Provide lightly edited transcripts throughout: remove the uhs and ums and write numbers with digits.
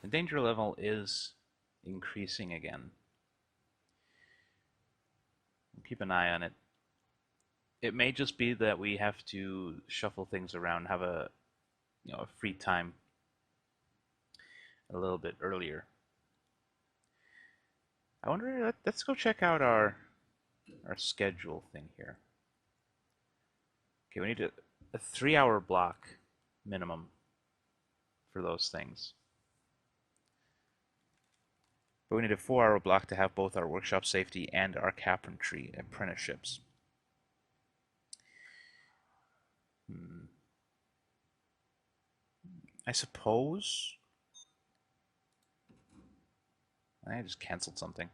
The danger level is increasing again. Keep an eye on it. It may just be that we have to shuffle things around, have a free time a little bit earlier. I wonder. Let's go check out our schedule thing here. Okay, we need a 3-hour block minimum for those things. But we need a 4-hour block to have both our workshop safety and our carpentry apprenticeships. I suppose I just canceled something.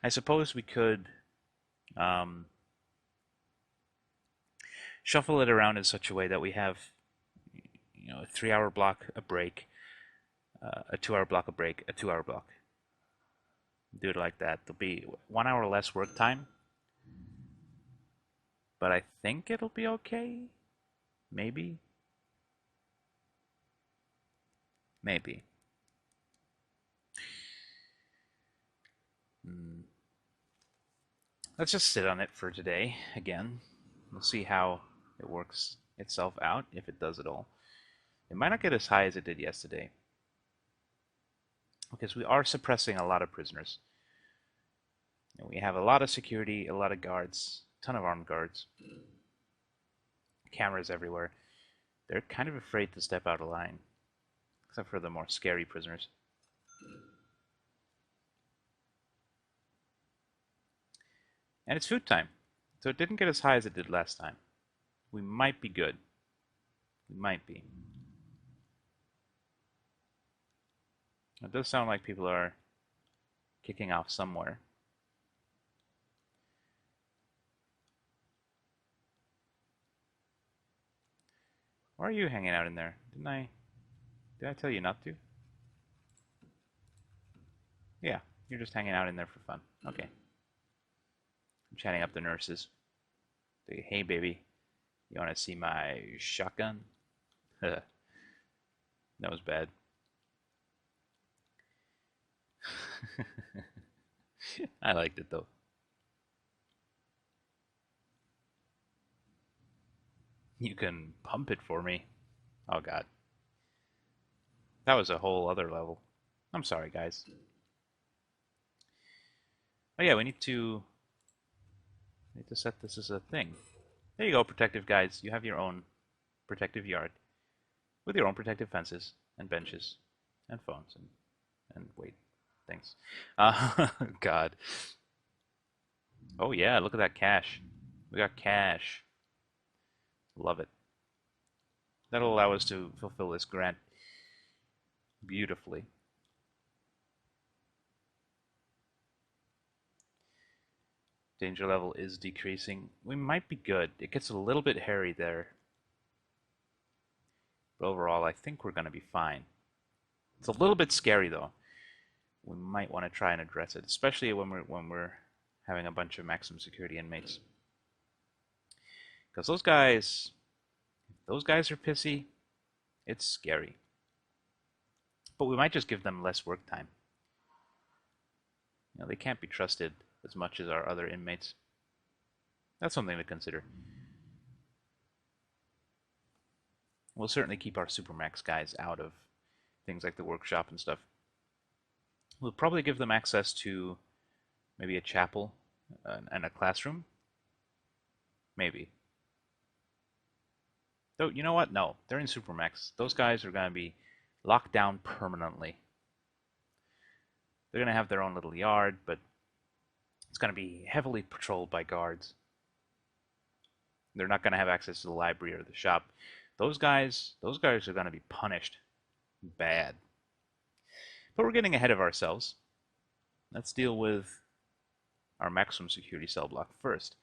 I suppose we could shuffle it around in such a way that we have, a 3-hour block, a break, a 2-hour block, a break, a 2-hour block. Do it like that. There'll be 1 hour less work time, but I think it'll be okay. Maybe. Maybe. Let's just sit on it for today again. We'll see how it works itself out, if it does at all. It might not get as high as it did yesterday, because we are suppressing a lot of prisoners. And we have a lot of security, a lot of guards, a ton of armed guards, cameras everywhere. They're kind of afraid to step out of line, except for the more scary prisoners. And it's food time, so it didn't get as high as it did last time. We might be good. We might be. It does sound like people are kicking off somewhere. Why are you hanging out in there? Did I tell you not to? Yeah, you're just hanging out in there for fun. Okay. I'm chatting up the nurses. Hey, baby, you want to see my shotgun? That was bad. I liked it though. You can pump it for me. Oh god. That was a whole other level. I'm sorry, guys. Oh yeah, we need to set this as a thing. There you go, protective guys. You have your own protective yard with your own protective fences and benches and phones and wait things. God. Oh yeah, look at that cash. We got cash. Love it. That'll allow us to fulfill this grant beautifully. Danger level is decreasing. We might be good. It gets a little bit hairy there. But overall, I think we're going to be fine. It's a little bit scary though. We might want to try and address it, especially when we're having a bunch of maximum security inmates. Because those guys are pissy. It's scary. But we might just give them less work time. They can't be trusted as much as our other inmates. That's something to consider. We'll certainly keep our Supermax guys out of things like the workshop and stuff. We'll probably give them access to maybe a chapel and a classroom. Maybe. Though, you know what? No, they're in Supermax. Those guys are going to be locked down permanently. They're going to have their own little yard, but it's going to be heavily patrolled by guards. They're not going to have access to the library or the shop. Those guys are going to be punished bad. But we're getting ahead of ourselves. Let's deal with our maximum security cell block first,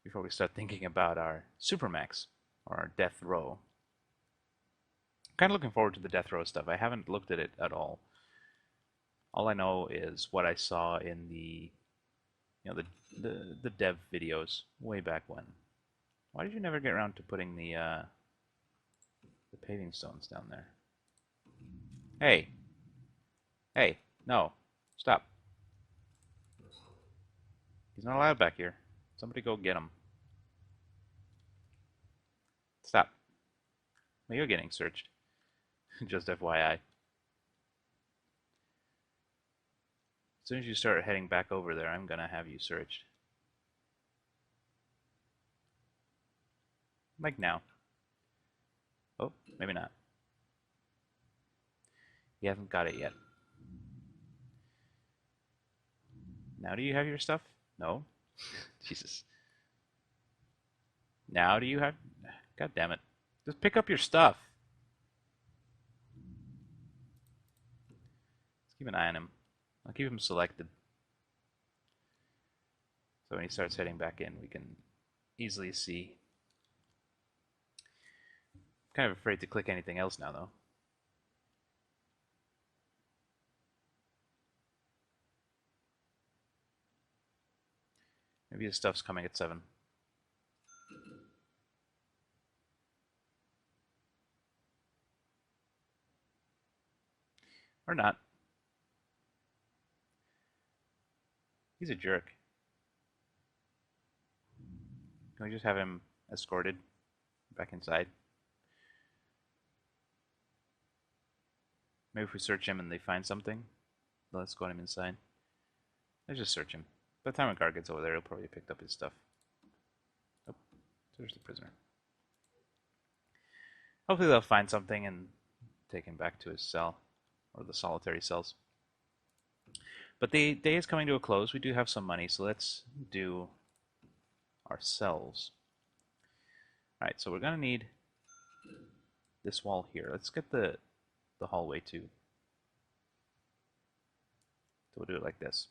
before we start thinking about our Supermax, or our death row. I'm kind of looking forward to the death row stuff. I haven't looked at it at all. All I know is what I saw in the dev videos way back when. Why did you never get around to putting the paving stones down there? Hey, Hey, no. Stop. He's not allowed back here. Somebody go get him. Stop. Well, you're getting searched. Just FYI. As soon as you start heading back over there, I'm gonna have you searched. Like now. Oh, maybe not. You haven't got it yet. Now do you have your stuff? No. Jesus. Now do you have... God damn it. Just pick up your stuff. Let's keep an eye on him. I'll keep him selected. So when he starts heading back in, we can easily see. I'm kind of afraid to click anything else now, though. Maybe his stuff's coming at 7. Or not. He's a jerk. Can we just have him escorted back inside? Maybe if we search him and they find something, let's go on him inside. Let's just search him. By the time a guard gets over there, he'll probably have picked up his stuff. Oh, there's the prisoner. Hopefully they'll find something and take him back to his cell, or the solitary cells. But the day is coming to a close. We do have some money, so let's do ourselves. Alright, so we're going to need this wall here. Let's get the hallway too. So we'll do it like this.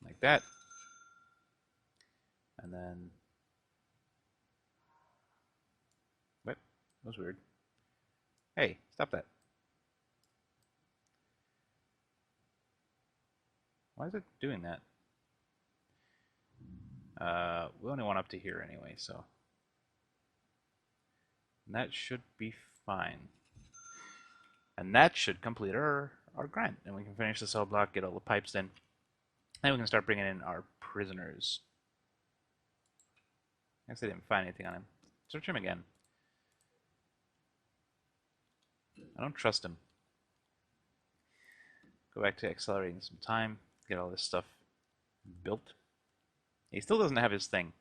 Like that. And then... What? That was weird. Hey, stop that. Why is it doing that? We only want up to here anyway, so... And that should be fine. And that should complete our grind. And we can finish the cell block, get all the pipes in. Then we can start bringing in our prisoners. I guess I didn't find anything on him. Search him again. I don't trust him. Go back to accelerating some time. Get all this stuff built. He still doesn't have his thing.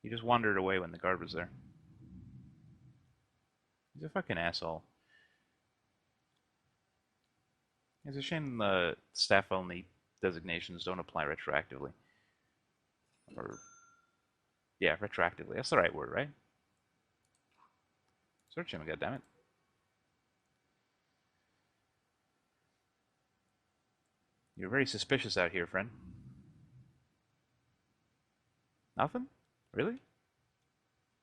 He just wandered away when the guard was there. He's a fucking asshole. It's a shame the staff-only designations don't apply retroactively. Or, yeah, retroactively. That's the right word, right? Search him, goddammit. You're very suspicious out here, friend. Nothing? Really?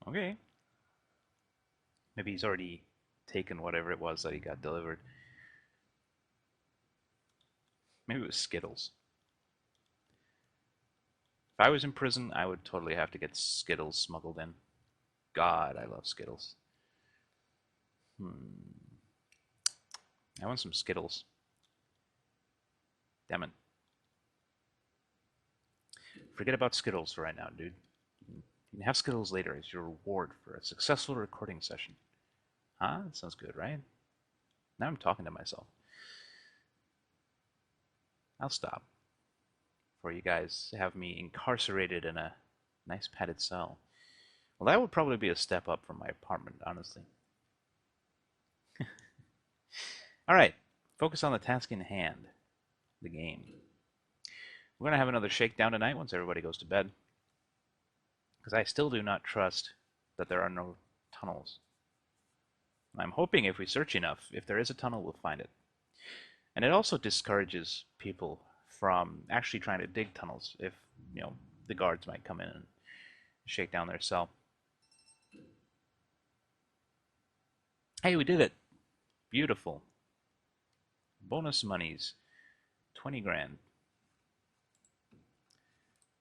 Okay. Maybe he's already taken whatever it was that he got delivered. Maybe it was Skittles. If I was in prison, I would totally have to get Skittles smuggled in. God, I love Skittles. I want some Skittles. Damn it. Forget about Skittles for right now, dude. You can have Skittles later as your reward for a successful recording session. Huh? That sounds good, right? Now I'm talking to myself. I'll stop. Before you guys have me incarcerated in a nice padded cell. Well, that would probably be a step up from my apartment, honestly. Alright, focus on the task in hand. The game. We're going to have another shakedown tonight once everybody goes to bed. Because I still do not trust that there are no tunnels. I'm hoping if we search enough, if there is a tunnel, we'll find it. And it also discourages people from actually trying to dig tunnels if, the guards might come in and shake down their cell. Hey, we did it. Beautiful. Bonus monies. 20 grand.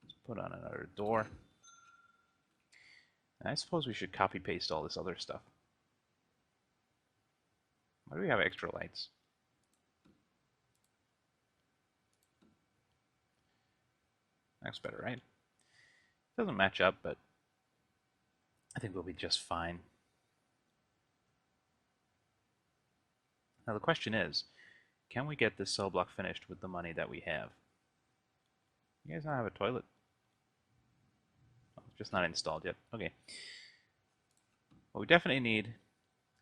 Let's put on another door. And I suppose we should copy paste all this other stuff. Why do we have extra lights? That's better, right? Doesn't match up, but I think we'll be just fine. Now the question is, can we get this cell block finished with the money that we have? You guys not have a toilet? Oh, it's just not installed yet. Okay. Well, we definitely need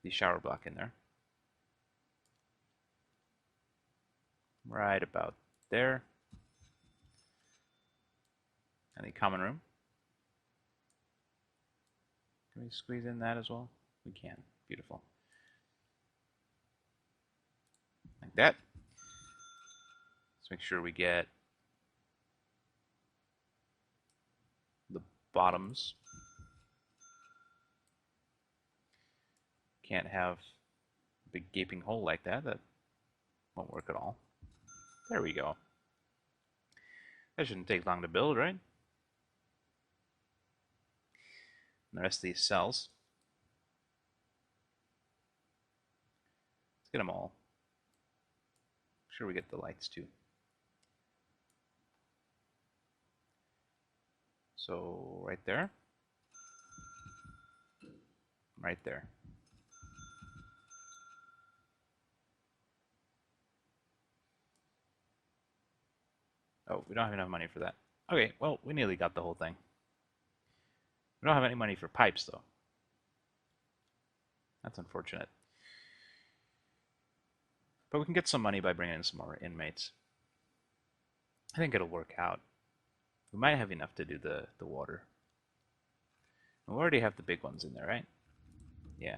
the shower block in there. Right about there. And the common room. Can we squeeze in that as well? We can. Beautiful. Like that. Let's make sure we get the bottoms. Can't have a big gaping hole like that. That won't work at all. There we go. That shouldn't take long to build, right? And the rest of these cells. Let's get them all. Make sure we get the lights too. So right there. Right there. Oh, we don't have enough money for that. Okay, well, we nearly got the whole thing. We don't have any money for pipes, though. That's unfortunate. But we can get some money by bringing in some more inmates. I think it'll work out. We might have enough to do the water. We already have the big ones in there, right? Yeah.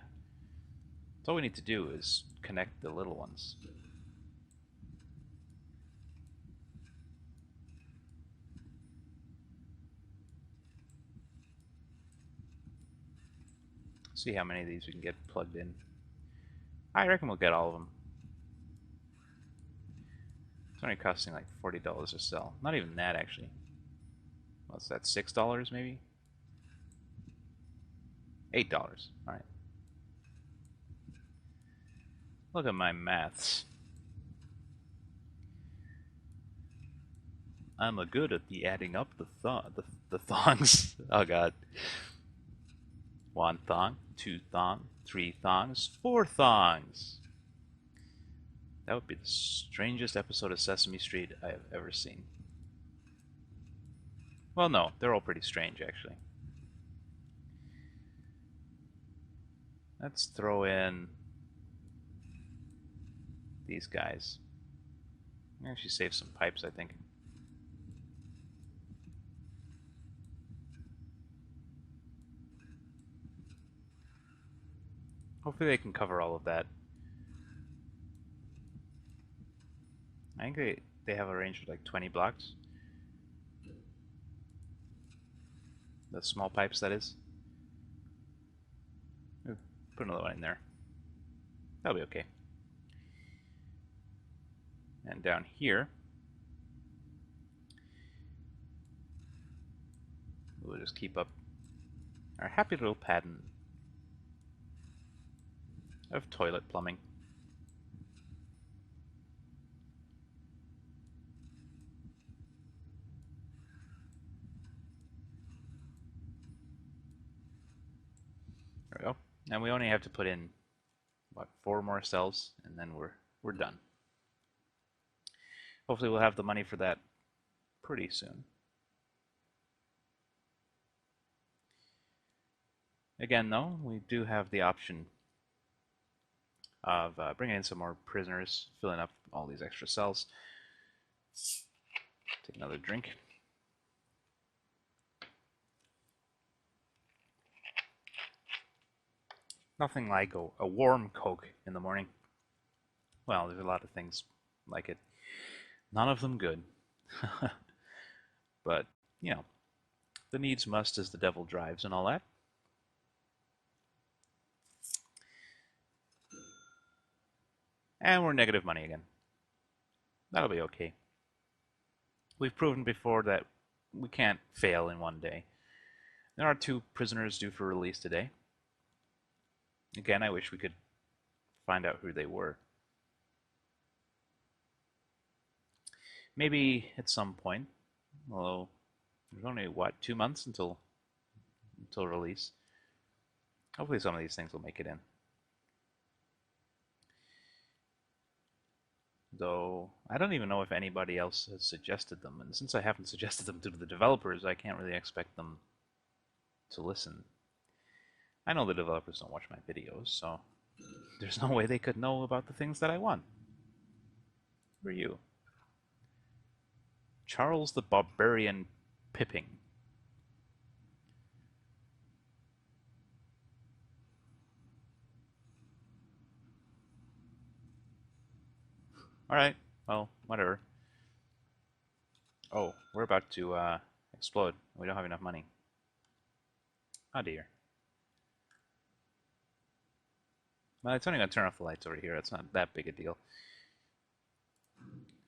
So all we need to do is connect the little ones. See how many of these we can get plugged in. I reckon we'll get all of them. It's only costing like $40 a cell. Not even that, actually. What's that, $6 maybe? $8. Alright. Look at my maths. I'm a good at the adding up the thongs. Oh god. 1 thong, 2 thong, 3 thongs, 4 thongs. That would be the strangest episode of Sesame Street I have ever seen. Well, no, they're all pretty strange, actually. Let's throw in these guys. Actually save some pipes, I think. Hopefully they can cover all of that. I think they have a range of like 20 blocks. The small pipes, that is. Ooh, put another one in there. That'll be okay. And down here, we'll just keep up our happy little pattern of toilet plumbing. There we go. And we only have to put in, what, 4 more cells, and then we're done. Hopefully we'll have the money for that pretty soon. Again, though, we do have the option of bringing in some more prisoners, filling up all these extra cells. Take another drink. Nothing like a warm Coke in the morning. Well, there's a lot of things like it. None of them good. But, you know, the needs must as the devil drives and all that. And we're negative money again. That'll be okay. We've proven before that we can't fail in one day. There are 2 prisoners due for release today. Again, I wish we could find out who they were. Maybe at some point, although there's only, what, 2 months until release. Hopefully some of these things will make it in. Though, I don't even know if anybody else has suggested them, and since I haven't suggested them to the developers, I can't really expect them to listen. I know the developers don't watch my videos, so there's no way they could know about the things that I want. Who are you? Charles the Barbarian Pipping. Alright, well, whatever. Oh, we're about to explode. We don't have enough money. Oh dear. Well, it's only going to turn off the lights over here. It's not that big a deal.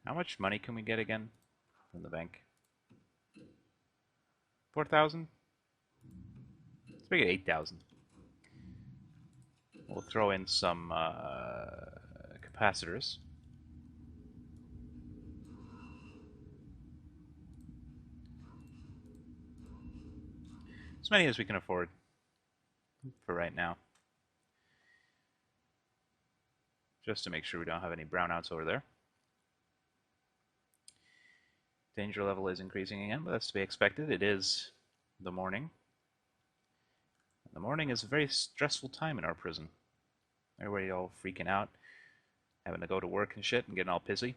How much money can we get again from the bank? 4,000? Let's make it 8,000. We'll throw in some capacitors. As many as we can afford for right now. Just to make sure we don't have any brownouts over there. Danger level is increasing again, but that's to be expected. It is the morning. The morning is a very stressful time in our prison. Everybody all freaking out, having to go to work and shit and getting all pissy.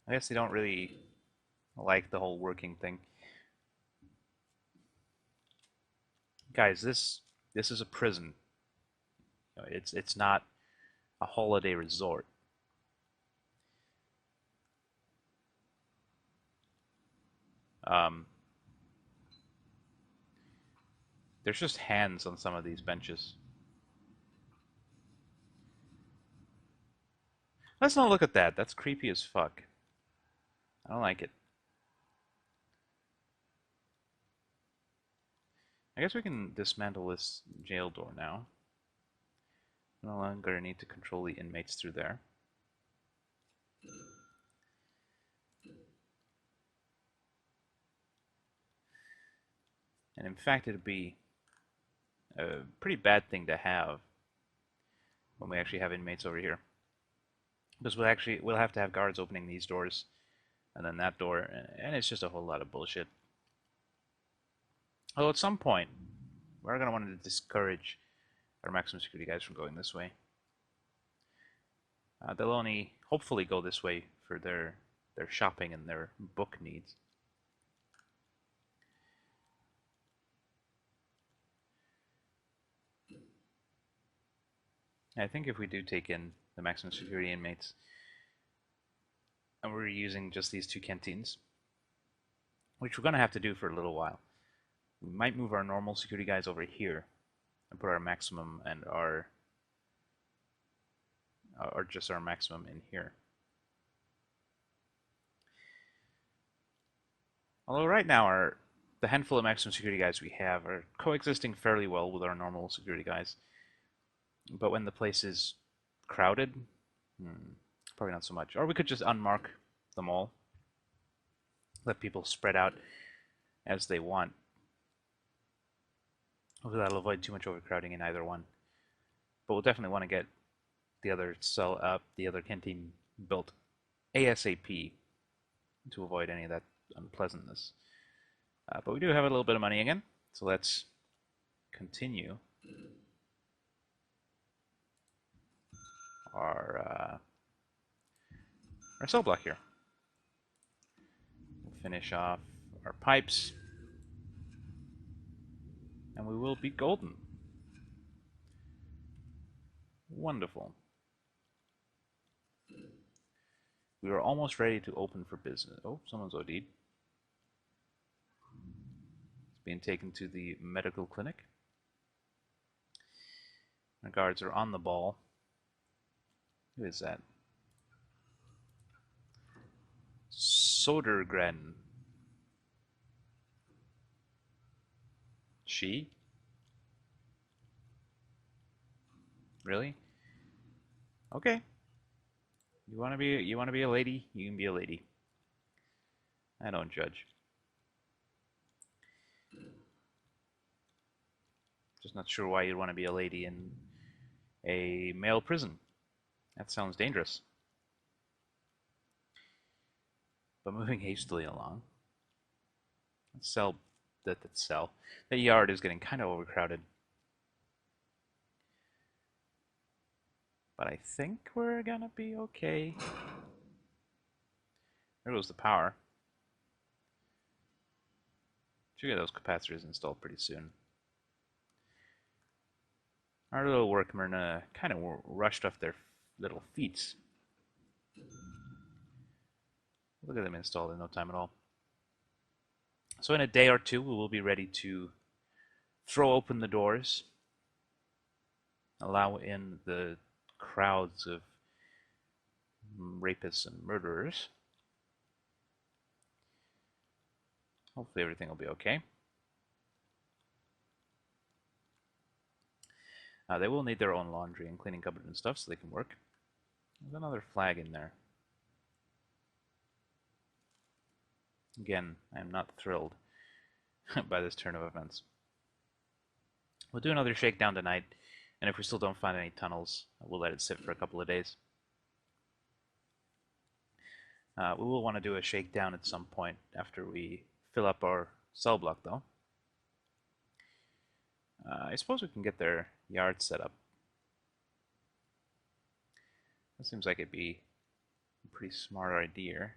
I guess they don't really like the whole working thing. Guys, this is a prison. It's not a holiday resort. There's just hands on some of these benches. Let's not look at that. That's creepy as fuck. I don't like it. I guess we can dismantle this jail door now. No longer need to control the inmates through there. And in fact, it'd be a pretty bad thing to have when we actually have inmates over here. Because we'll have to have guards opening these doors and then that door, and it's just a whole lot of bullshit. Although at some point, we're going to want to discourage our maximum security guys from going this way. They'll only hopefully go this way for their shopping and their book needs. I think if we do take in the maximum security inmates, and we're using just these two canteens, which we're going to have to do for a little while, we might move our normal security guys over here and put our maximum and our or just our maximum in here. Although right now the handful of maximum security guys we have are coexisting fairly well with our normal security guys. But when the place is crowded, probably not so much. Or we could just unmark them all. Let people spread out as they want. Hopefully that'll avoid too much overcrowding in either one. But we'll definitely want to get the other cell up, the other canteen built ASAP to avoid any of that unpleasantness. But we do have a little bit of money again, so let's continue our cell block here. We'll finish off our pipes, and we will be golden. Wonderful. We are almost ready to open for business. Oh, someone's OD'd. It's being taken to the medical clinic. Our guards are on the ball. Who is that? Sodergren. she? Really? Okay. You wanna be a lady? You can be a lady. I don't judge. Just not sure why you'd want to be a lady in a male prison. That sounds dangerous. But moving hastily along. Let's sell that sell. The yard is getting kind of overcrowded. But I think we're gonna be okay. There goes the power. Should get those capacitors installed pretty soon. Our little workmen kind of rushed off their little feet. Look at them installed in no time at all. So in a day or two, we will be ready to throw open the doors, allow in the crowds of rapists and murderers. Hopefully everything will be okay. They will need their own laundry and cleaning cupboard and stuff so they can work. There's another flag in there. Again, I am not thrilled by this turn of events. We'll do another shakedown tonight, and if we still don't find any tunnels, we'll let it sit for a couple of days. We will want to do a shakedown at some point after we fill up our cell block, though. I suppose we can get their yard set up. That seems like it'd be a pretty smart idea.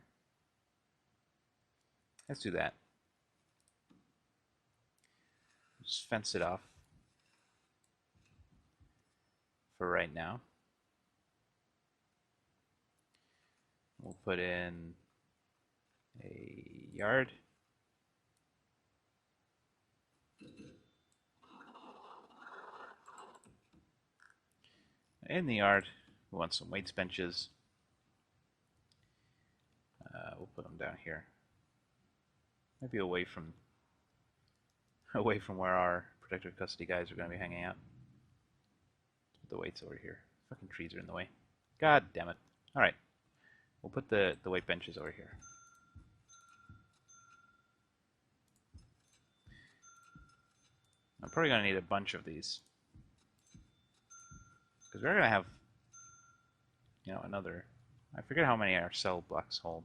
Let's do that. Just fence it off for right now. We'll put in a yard. In the yard, we want some weights benches. We'll put them down here. Maybe away from where our protective custody guys are going to be hanging out. Put the weights over here. Fucking trees are in the way. God damn it. Alright. We'll put the weight benches over here. I'm probably going to need a bunch of these. Because we're going to have, another... I forget how many our cell blocks hold.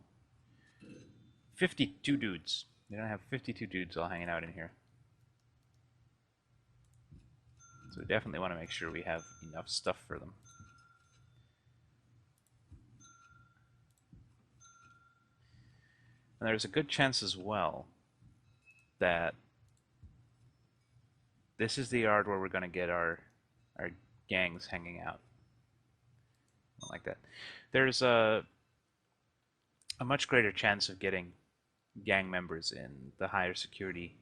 52 dudes. We're going to have 52 dudes all hanging out in here. So we definitely want to make sure we have enough stuff for them. And there's a good chance as well that this is the yard where we're going to get our gangs hanging out. Like that. There's a much greater chance of getting gang members in the higher security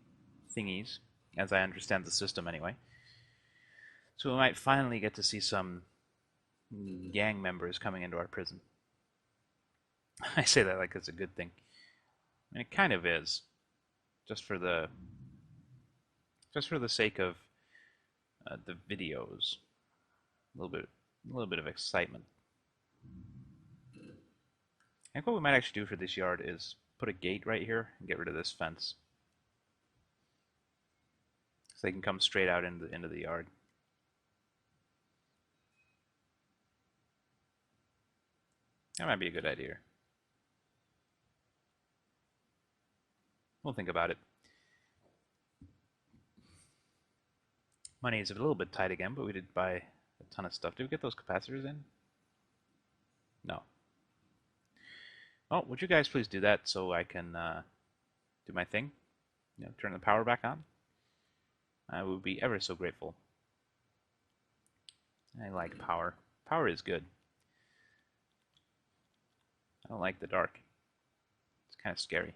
thingies, as I understand the system anyway. So we might finally get to see some gang members coming into our prison. I say that like it's a good thing. I mean, it kind of is, just for the sake of the videos, a little bit of excitement. I think what we might actually do for this yard is put a gate right here and get rid of this fence, so they can come straight out into the yard. That might be a good idea. We'll think about it. Money is a little bit tight again, but we did buy a ton of stuff. Did we get those capacitors in? No. Oh, would you guys please do that so I can do my thing? Turn the power back on? I would be ever so grateful. I like power. Power is good. I don't like the dark. It's kind of scary.